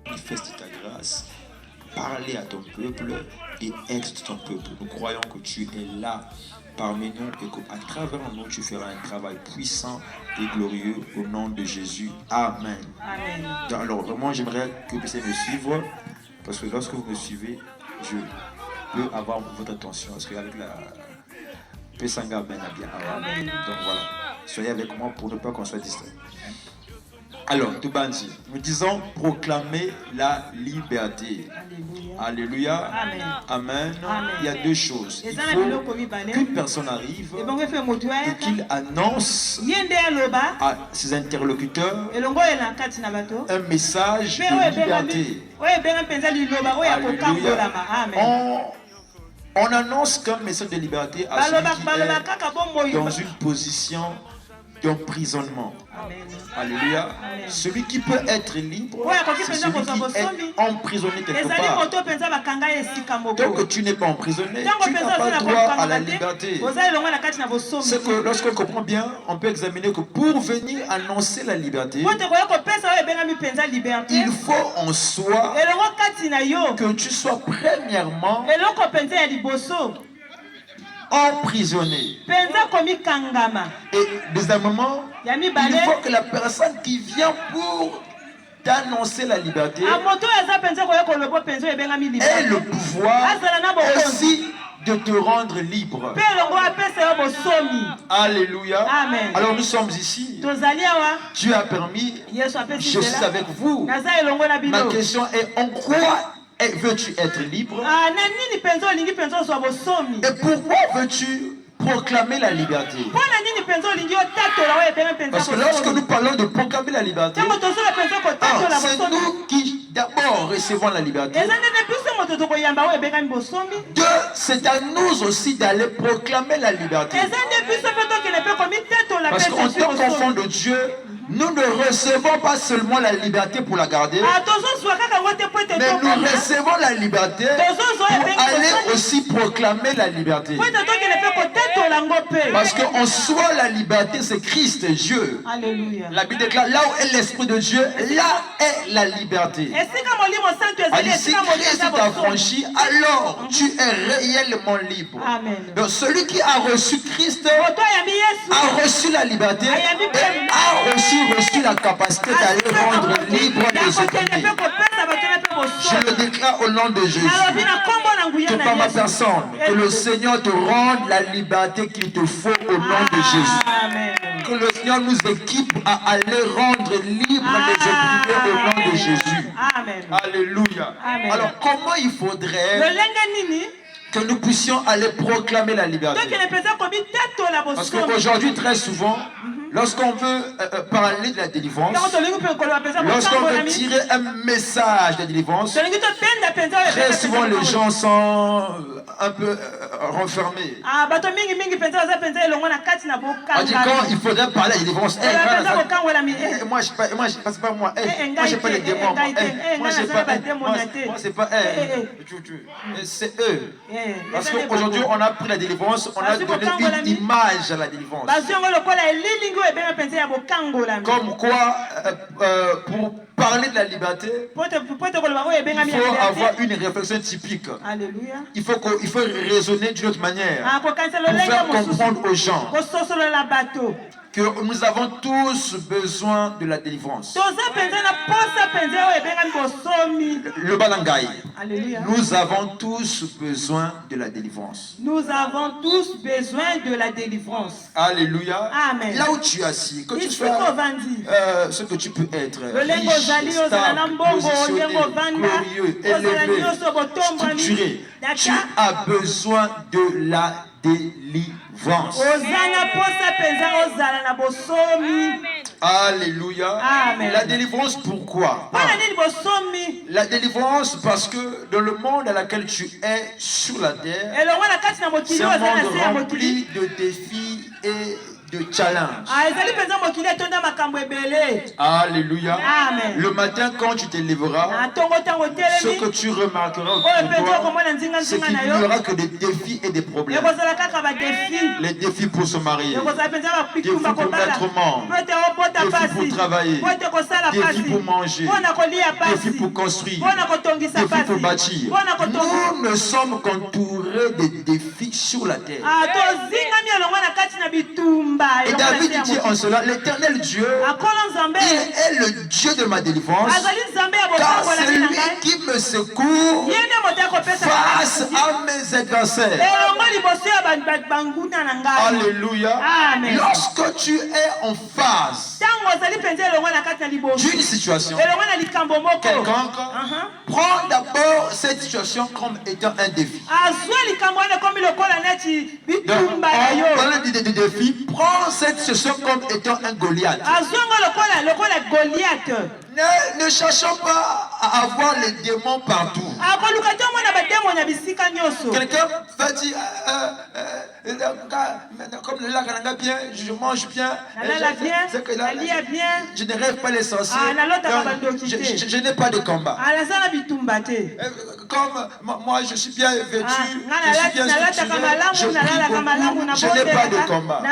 manifeste ta grâce, parler à ton peuple et être ton peuple. Nous croyons que tu es là parmi nous et qu'à travers nous, tu feras un travail puissant et glorieux au nom de Jésus. Amen. Amen. Alors, vraiment, j'aimerais que vous puissiez me suivre parce que lorsque vous me suivez, je peux avoir votre attention parce qu'avec la Pesanga, Amen. Donc voilà, soyez avec moi pour ne pas qu'on soit distrait. Alors, Tubanji, nous disons proclamer la liberté. Alléluia. Alléluia. Amen. Amen. Amen. Il y a deux choses. Il faut qu'une personne arrive et qu'il annonce à ses interlocuteurs un message de liberté. Alléluia. On annonce qu'un message de liberté à celui qui est dans une position d'emprisonnement. Alléluia. Celui qui peut être libre, c'est celui qui est emprisonné quelque part. Tant que tu n'es pas emprisonné, tu n'as pas droit à la liberté. C'est que lorsqu'on comprend bien, on peut examiner que pour venir annoncer la liberté, il faut en soi que tu sois premièrement emprisonné. Et deuxièmement, il faut que la personne qui vient pour t'annoncer la liberté ait le pouvoir aussi de te rendre libre. Alléluia. Amen. Alors nous sommes ici. Dieu a permis. Je suis avec vous. Ma question est en quoi veux-tu être libre? Et pourquoi veux-tu proclamer la liberté? Parce que lorsque nous parlons de proclamer la liberté, c'est nous qui d'abord recevons la liberté. Deux, c'est à nous aussi d'aller proclamer la liberté. Parce qu'en tant qu'enfant de Dieu, nous ne recevons pas seulement la liberté pour la garder, mais nous recevons la liberté pour aller aussi proclamer la liberté. Parce qu'en soi, la liberté, c'est Christ, Dieu. Alléluia. La Bible déclare, là où est l'Esprit de Dieu, là est la liberté. Si Christ t'a franchi, alors tu es réellement libre. Amen. Donc celui qui a reçu Christ a reçu la liberté et a aussi reçu la capacité d'aller rendre libre les opprimés. Je le déclare au nom de Jésus. Que par ma personne, que le Seigneur te rende la liberté qu'il te faut au nom de Jésus. Amen. Que le Seigneur nous équipe à aller rendre libre les opprimés au nom de Jésus. Amen. Alléluia. Amen. Alors comment il faudrait que nous puissions aller proclamer la liberté? Parce qu'aujourd'hui, très souvent, lorsqu'on veut parler de la délivrance, lorsqu'on veut tirer un message de délivrance, très souvent les gens sont un peu renfermés. On dit quand il faudrait parler de la délivrance, moi je passe pas moi, moi j'ai pas les démons, moi c'est pas c'est eux. Parce qu'aujourd'hui on a pris la délivrance, on a donné une image à la délivrance. Comme quoi, pour parler de la liberté, il faut avoir une réflexion typique. Alléluia. Il faut raisonner d'une autre manière pour faire comprendre aux gens que nous avons tous besoin de la délivrance. Le balangay. Nous avons tous besoin de la délivrance. Nous avons tous besoin de la délivrance. Alléluia. Amen. Là où tu es assis, que tu sois ce que tu peux être, riche, stable, positionné, glorieux, élevé, structuré, tu as besoin de la délivrance. Alléluia. Amen. La délivrance, pourquoi? La délivrance parce que dans le monde dans lequel tu es sur la terre, c'est un monde rempli de défis et de challenge. Alléluia. Amen. Le matin, quand tu te lèveras, ce que tu remarqueras autour de toi, c'est qu'il n'y aura que des défis et des problèmes. Les défis pour se marier, défis pour mettre membre, défis pour travailler, défis pour manger, défis pour construire, défis pour bâtir. Nous ne sommes qu'entourés de défis sur la terre. Et David dit en cela, l'Éternel Dieu, il est le Dieu de ma délivrance, car c'est lui qui me secourt face à mes adversaires. Alléluia. Amen. Lorsque tu es en face d'une situation quelconque, prends d'abord cette situation comme étant un défi. Donc, on parle de défi, prends cette situation comme étant un Goliath. Ne cherchons pas à avoir les démons partout. Quelqu'un va dire comme le lac bien, je mange bien, je ne rêve pas les sorciers, je n'ai pas de combat. Comme moi je suis bien vêtu, je suis bien structuré, je prie beaucoup, je n'ai pas de combat.